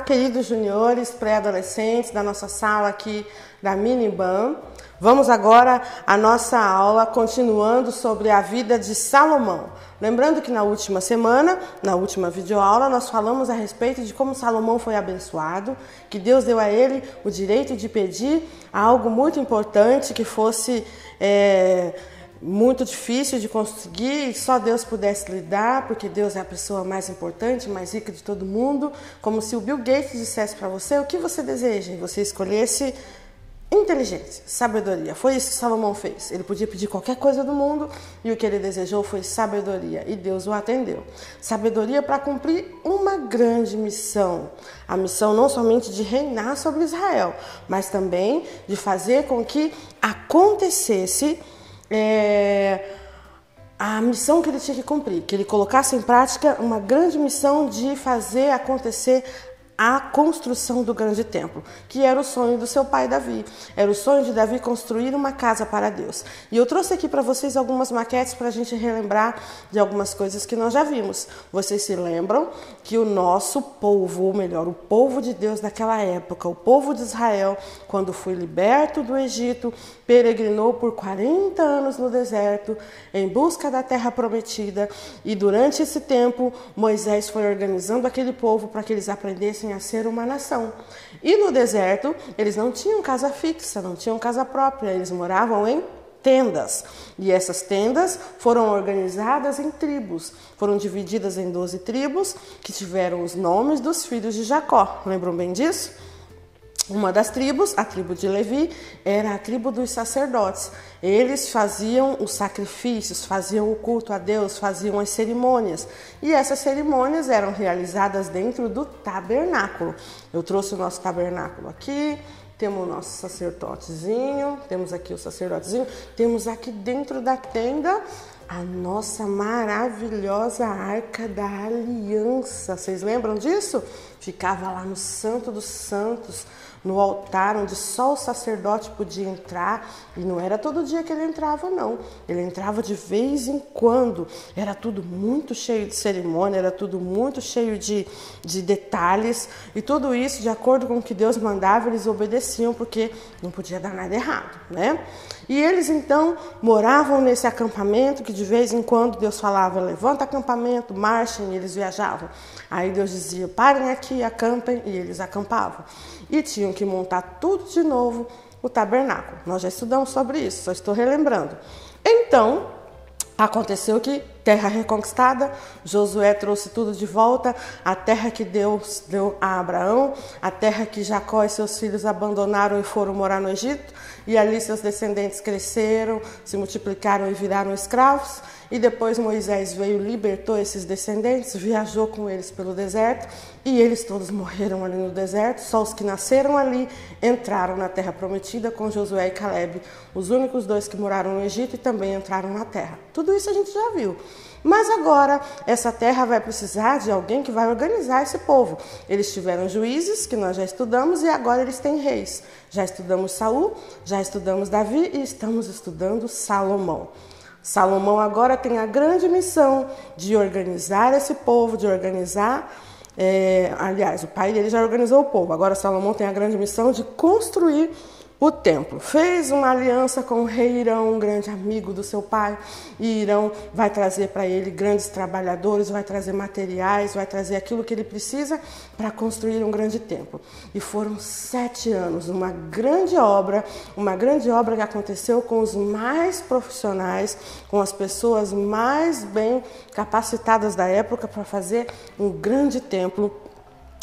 queridos juniores, pré-adolescentes da nossa sala aqui da Miniban. Vamos agora à nossa aula continuando sobre a vida de Salomão. Lembrando que na última semana, na última videoaula, nós falamos a respeito de como Salomão foi abençoado, que Deus deu a ele o direito de pedir algo muito importante que fosse muito difícil de conseguir e só Deus pudesse lhe dar, porque Deus é a pessoa mais importante, mais rica de todo mundo. Como se o Bill Gates dissesse para você o que você deseja e você escolhesse inteligência, sabedoria. Foi isso que Salomão fez. Ele podia pedir qualquer coisa do mundo e o que ele desejou foi sabedoria e Deus o atendeu. Sabedoria para cumprir uma grande missão. A missão não somente de reinar sobre Israel, mas também de fazer com que acontecesse a missão que ele tinha que cumprir, que ele colocasse em prática uma grande missão de fazer acontecer a construção do grande templo, que era o sonho do seu pai Davi. Era o sonho de Davi construir uma casa para Deus. E eu trouxe aqui para vocês algumas maquetes para a gente relembrar de algumas coisas que nós já vimos. Vocês se lembram que o nosso povo, ou melhor, o povo de Deus daquela época, o povo de Israel, quando foi liberto do Egito, peregrinou por 40 anos no deserto em busca da terra prometida. E durante esse tempo, Moisés foi organizando aquele povo para que eles aprendessem a ser uma nação. E no deserto, eles não tinham casa fixa, não tinham casa própria, eles moravam em tendas. E essas tendas foram organizadas em tribos, foram divididas em 12 tribos, que tiveram os nomes dos filhos de Jacó. Lembram bem disso? Uma das tribos, a tribo de Levi, era a tribo dos sacerdotes. Eles faziam os sacrifícios, faziam o culto a Deus, faziam as cerimônias. E essas cerimônias eram realizadas dentro do tabernáculo. Eu trouxe o nosso tabernáculo aqui, temos o nosso sacerdotezinho, temos aqui o sacerdotezinho, temos aqui dentro da tenda a nossa maravilhosa Arca da Aliança. Vocês lembram disso? Ficava lá no Santo dos Santos, no altar, onde só o sacerdote podia entrar. E não era todo dia que ele entrava, não. Ele entrava de vez em quando. Era tudo muito cheio de cerimônia, era tudo muito cheio de detalhes. E tudo isso, de acordo com o que Deus mandava, eles obedeciam, porque não podia dar nada errado, né? E eles, então, moravam nesse acampamento, que de vez em quando Deus falava, levanta acampamento, marchem, e eles viajavam. Aí Deus dizia, parem aqui, acampem, e eles acampavam. E tinham que montar tudo de novo, o tabernáculo. Nós já estudamos sobre isso, só estou relembrando. Então, aconteceu que, terra reconquistada, Josué trouxe tudo de volta, a terra que Deus deu a Abraão, a terra que Jacó e seus filhos abandonaram e foram morar no Egito, e ali seus descendentes cresceram, se multiplicaram e viraram escravos. E depois Moisés veio, libertou esses descendentes, viajou com eles pelo deserto, e eles todos morreram ali no deserto. Só os que nasceram ali entraram na terra prometida com Josué e Calebe, os únicos dois que moraram no Egito e também entraram na terra. Tudo isso a gente já viu. Mas agora essa terra vai precisar de alguém que vai organizar esse povo. Eles tiveram juízes, que nós já estudamos, e agora eles têm reis. Já estudamos Saul, já estudamos Davi e estamos estudando Salomão. Salomão agora tem a grande missão de organizar esse povo, de organizar... aliás, o pai dele já organizou o povo. Agora Salomão tem a grande missão de construir o templo. Fez uma aliança com o rei Irão, um grande amigo do seu pai, e Irão vai trazer para ele grandes trabalhadores, vai trazer materiais, vai trazer aquilo que ele precisa para construir um grande templo. E foram 7 anos, uma grande obra que aconteceu com os mais profissionais, com as pessoas mais bem capacitadas da época para fazer um grande templo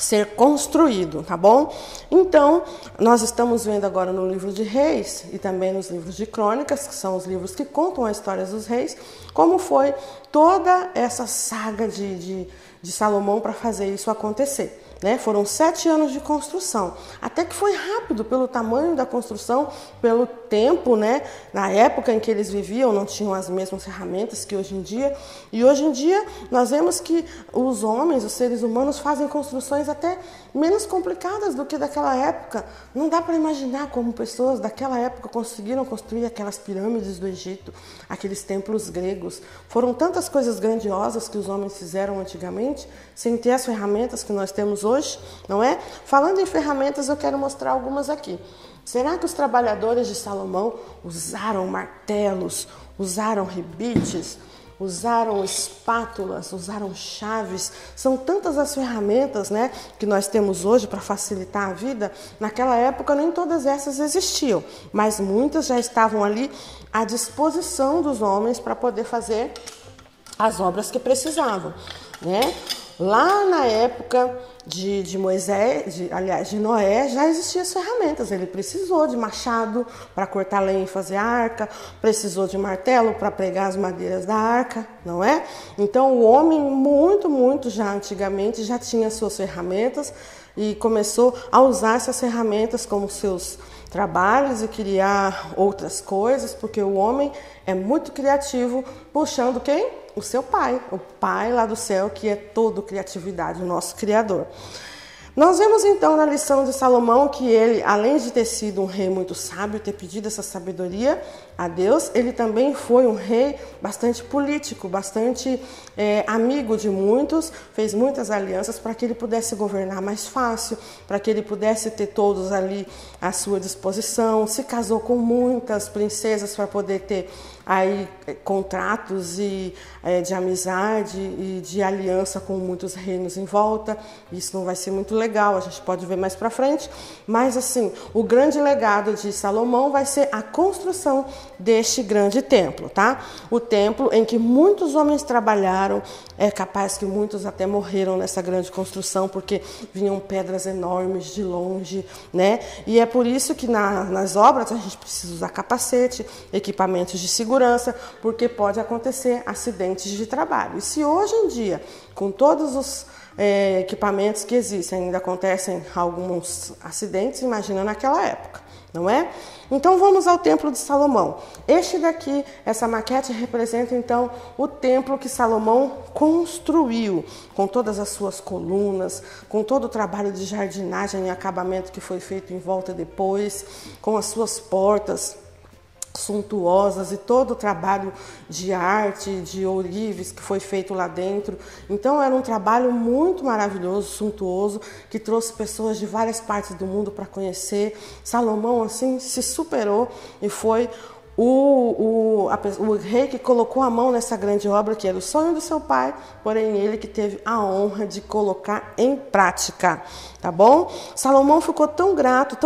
ser construído, tá bom? Então, nós estamos vendo agora no livro de Reis e também nos livros de Crônicas, que são os livros que contam a história dos reis, como foi toda essa saga de Salomão para fazer isso acontecer. Né? Foram 7 anos de construção, até que foi rápido pelo tamanho da construção, pelo tempo, né? Na época em que eles viviam não tinham as mesmas ferramentas que hoje em dia, e hoje em dia nós vemos que os homens, os seres humanos fazem construções até menos complicadas do que daquela época. Não dá para imaginar como pessoas daquela época conseguiram construir aquelas pirâmides do Egito, aqueles templos gregos. Foram tantas coisas grandiosas que os homens fizeram antigamente, sem ter as ferramentas que nós temos hoje, não é? Falando em ferramentas, eu quero mostrar algumas aqui. Será que os trabalhadores de Salomão usaram martelos, usaram rebites, usaram espátulas, usaram chaves? São tantas as ferramentas, né, que nós temos hoje para facilitar a vida. Naquela época nem todas essas existiam, mas muitas já estavam ali à disposição dos homens para poder fazer as obras que precisavam, né? Lá na época de Moisés, aliás, de Noé, já existiam as ferramentas. Ele precisou de machado para cortar lenha e fazer a arca, precisou de martelo para pregar as madeiras da arca, não é? Então o homem muito já antigamente já tinha suas ferramentas e começou a usar essas ferramentas como seus trabalhos e criar outras coisas, porque o homem é muito criativo, puxando quem? O seu pai, o pai lá do céu, que é todo criatividade, o nosso Criador. Nós vemos então na lição de Salomão que ele, além de ter sido um rei muito sábio, ter pedido essa sabedoria a Deus, ele também foi um rei bastante político, bastante amigo de muitos, fez muitas alianças para que ele pudesse governar mais fácil, para que ele pudesse ter todos ali à sua disposição, se casou com muitas princesas para poder ter aí contratos de amizade e de aliança com muitos reinos em volta. Isso não vai ser muito legal, a gente pode ver mais para frente, mas assim, o grande legado de Salomão vai ser a construção deste grande templo, tá? O templo em que muitos homens trabalharam, é capaz que muitos até morreram nessa grande construção, porque vinham pedras enormes de longe, né? E é por isso que nas obras a gente precisa usar capacete, equipamentos de segurança, porque pode acontecer acidentes de trabalho. E se hoje em dia, com todos os equipamentos que existem, ainda acontecem alguns acidentes, imagina naquela época, não é? Então vamos ao Templo de Salomão. Este daqui, essa maquete representa então o templo que Salomão construiu, com todas as suas colunas, com todo o trabalho de jardinagem e acabamento que foi feito em volta depois, com as suas portas suntuosas e todo o trabalho de arte, de ourives que foi feito lá dentro. Então era um trabalho muito maravilhoso, suntuoso, que trouxe pessoas de várias partes do mundo para conhecer. Salomão assim se superou e foi o rei que colocou a mão nessa grande obra, que era o sonho do seu pai, porém ele que teve a honra de colocar em prática, tá bom? Salomão ficou tão grato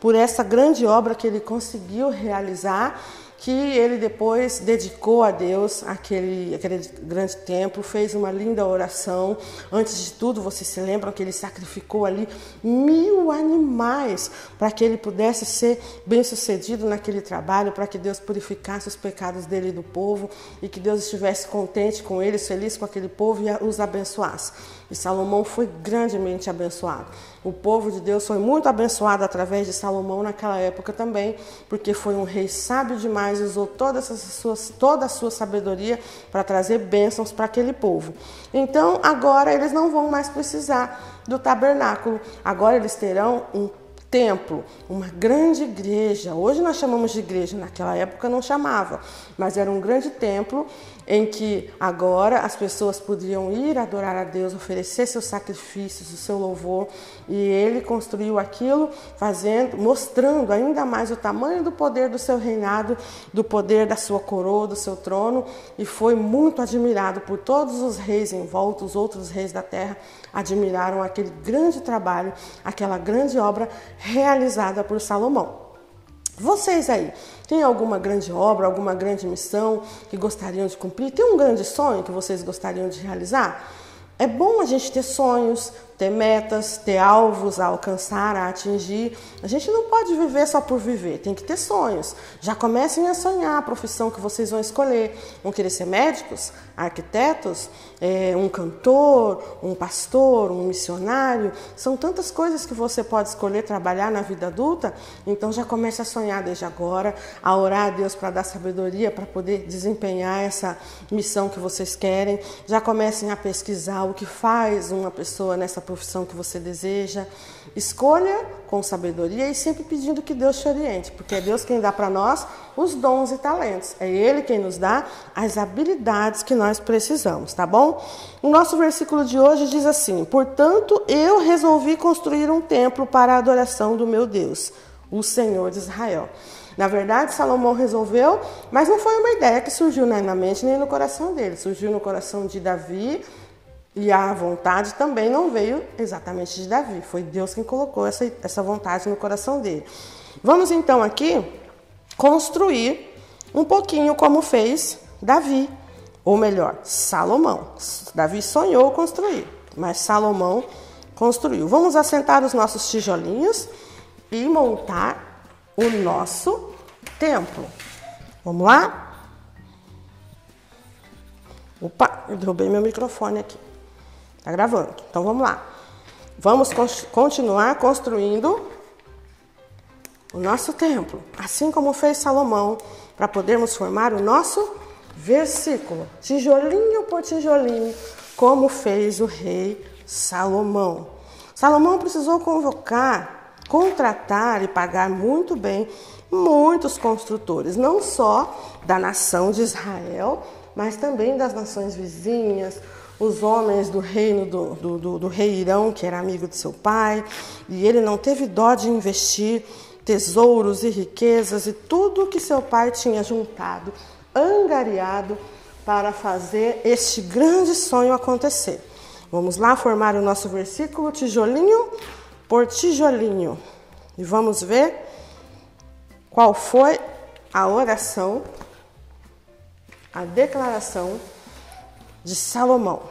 por essa grande obra que ele conseguiu realizar, que ele depois dedicou a Deus aquele grande templo, fez uma linda oração. Antes de tudo, vocês se lembram que ele sacrificou ali 1000 animais para que ele pudesse ser bem sucedido naquele trabalho, para que Deus purificasse os pecados dele e do povo, e que Deus estivesse contente com eles, feliz com aquele povo e os abençoasse. E Salomão foi grandemente abençoado. O povo de Deus foi muito abençoado através de Salomão naquela época também, porque foi um rei sábio demais, usou toda a sua sabedoria para trazer bênçãos para aquele povo. Então agora eles não vão mais precisar do tabernáculo, agora eles terão um templo, uma grande igreja. Hoje nós chamamos de igreja, naquela época não chamava, mas era um grande templo em que agora as pessoas podiam ir adorar a Deus, oferecer seus sacrifícios, o seu louvor, e ele construiu aquilo, mostrando ainda mais o tamanho do poder do seu reinado, do poder da sua coroa, do seu trono, e foi muito admirado por todos os reis em volta. Os outros reis da terra admiraram aquele grande trabalho, aquela grande obra realizada por Salomão. Vocês aí, tem alguma grande obra, alguma grande missão que gostariam de cumprir? Tem um grande sonho que vocês gostariam de realizar? É bom a gente ter sonhos, ter metas, ter alvos a alcançar, a atingir. A gente não pode viver só por viver, tem que ter sonhos. Já comecem a sonhar a profissão que vocês vão escolher. Vão querer ser médicos, arquitetos, um cantor, um pastor, um missionário. São tantas coisas que você pode escolher trabalhar na vida adulta. Então já comece a sonhar desde agora, a orar a Deus para dar sabedoria, para poder desempenhar essa missão que vocês querem. Já comecem a pesquisar o que faz uma pessoa nessa profissão que você deseja. Escolha com sabedoria e sempre pedindo que Deus te oriente, porque é Deus quem dá para nós os dons e talentos. É Ele quem nos dá as habilidades que nós precisamos, tá bom? O nosso versículo de hoje diz assim: portanto, eu resolvi construir um templo para a adoração do meu Deus, o Senhor de Israel. Na verdade, Salomão resolveu, mas não foi uma ideia que surgiu na mente nem no coração dele. Surgiu no coração de Davi e a vontade também não veio exatamente de Davi. Foi Deus quem colocou essa vontade no coração dele. Vamos então aqui construir um pouquinho como fez Davi, ou melhor, Salomão. Davi sonhou construir, mas Salomão construiu. Vamos assentar os nossos tijolinhos e montar o nosso templo. Vamos lá? Opa, eu derrubei meu microfone aqui. Tá gravando. Então vamos lá. Vamos continuar construindo o nosso templo, assim como fez Salomão, para podermos formar o nosso versículo, tijolinho por tijolinho, como fez o rei Salomão. Salomão precisou contratar e pagar muito bem muitos construtores, não só da nação de Israel, mas também das nações vizinhas, os homens do reino do rei Irão, que era amigo de seu pai, e ele não teve dó de investir tesouros e riquezas e tudo que seu pai tinha juntado, angariado, para fazer este grande sonho acontecer. Vamos lá formar o nosso versículo, tijolinho por tijolinho. E vamos ver qual foi a oração, a declaração de Salomão.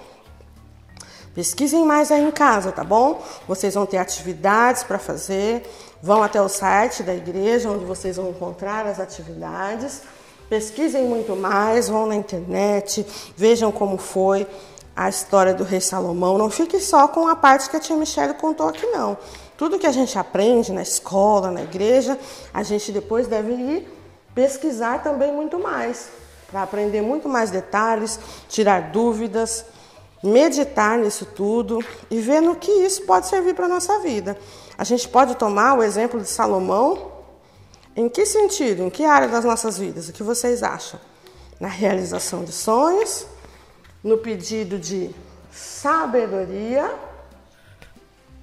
Pesquisem mais aí em casa, tá bom? Vocês vão ter atividades para fazer. Vão até o site da igreja, onde vocês vão encontrar as atividades. Pesquisem muito mais, vão na internet, vejam como foi a história do rei Salomão. Não fique só com a parte que a tia Michele contou aqui, não. Tudo que a gente aprende na escola, na igreja, a gente depois deve ir pesquisar também muito mais, para aprender muito mais detalhes, tirar dúvidas, meditar nisso tudo e ver no que isso pode servir para a nossa vida. A gente pode tomar o exemplo de Salomão em que sentido, em que área das nossas vidas? O que vocês acham? Na realização de sonhos, no pedido de sabedoria.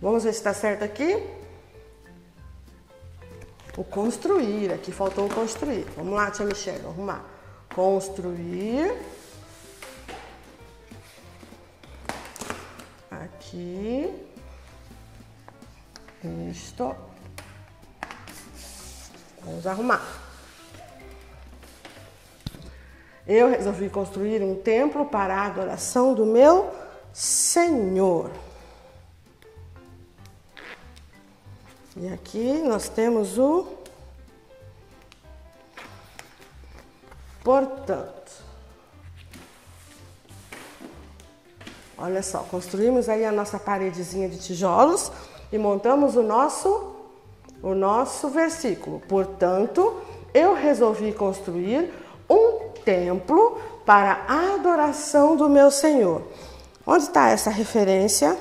Vamos ver se está certo aqui. O construir, aqui faltou o construir. Vamos lá, tia Michele, vamos arrumar. Construir. Aqui. Isto. Vamos arrumar. Eu resolvi construir um templo para a adoração do meu Senhor. E aqui nós temos o portanto. Olha só, construímos aí a nossa paredezinha de tijolos e montamos o nosso versículo. Portanto, eu resolvi construir um templo para a adoração do meu Senhor. Onde está essa referência?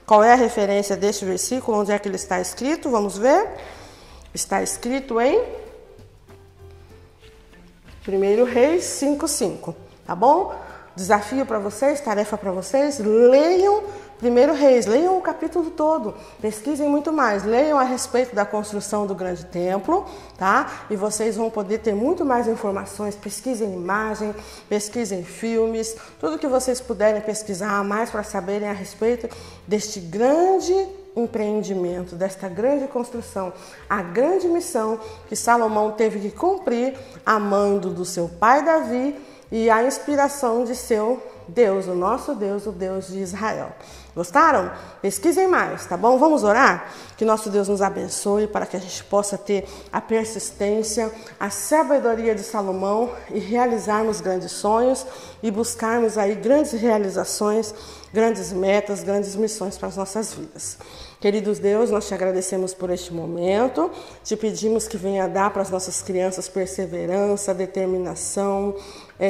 Qual é a referência deste versículo? Onde é que ele está escrito? Vamos ver. Está escrito em 1 Reis 5:5, tá bom? Desafio para vocês, tarefa para vocês, leiam 1 Reis, leiam o capítulo todo, pesquisem muito mais, leiam a respeito da construção do grande templo, tá? E vocês vão poder ter muito mais informações, pesquisem imagem, pesquisem filmes, tudo que vocês puderem pesquisar mais para saberem a respeito deste grande empreendimento, desta grande construção, a grande missão que Salomão teve que cumprir a mando do seu pai Davi e a inspiração de seu Deus, o nosso Deus, o Deus de Israel. Gostaram? Pesquisem mais, tá bom? Vamos orar? Que nosso Deus nos abençoe para que a gente possa ter a persistência, a sabedoria de Salomão e realizarmos grandes sonhos e buscarmos aí grandes realizações, grandes metas, grandes missões para as nossas vidas. Queridos Deus, nós te agradecemos por este momento, te pedimos que venha dar para as nossas crianças perseverança, determinação,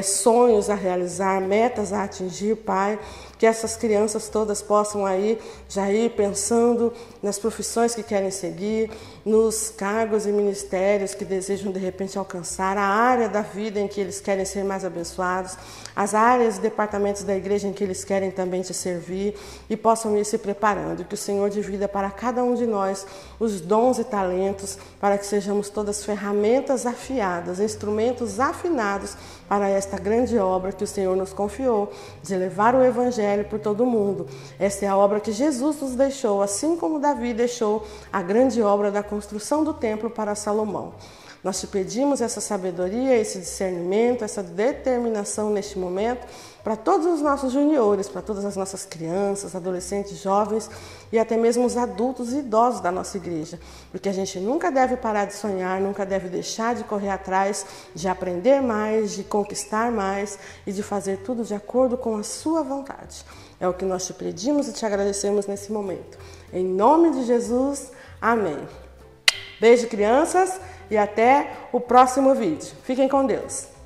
sonhos a realizar, metas a atingir, Pai. que essas crianças todas possam aí já ir pensando nas profissões que querem seguir, nos cargos e ministérios que desejam de repente alcançar, a área da vida em que eles querem ser mais abençoados, as áreas e departamentos da igreja em que eles querem também te servir e possam ir se preparando. Que o Senhor divida para cada um de nós os dons e talentos para que sejamos todas ferramentas afiadas, instrumentos afinados para esta grande obra que o Senhor nos confiou de levar o Evangelho por todo o mundo. Esta é a obra que Jesus nos deixou, assim como Davi deixou a grande obra da construção do templo para Salomão. Nós te pedimos essa sabedoria, esse discernimento, essa determinação neste momento para todos os nossos juniores, para todas as nossas crianças, adolescentes, jovens e até mesmo os adultos e idosos da nossa igreja. Porque a gente nunca deve parar de sonhar, nunca deve deixar de correr atrás, de aprender mais, de conquistar mais e de fazer tudo de acordo com a sua vontade. É o que nós te pedimos e te agradecemos nesse momento. Em nome de Jesus, amém. Beijo, crianças, e até o próximo vídeo. Fiquem com Deus.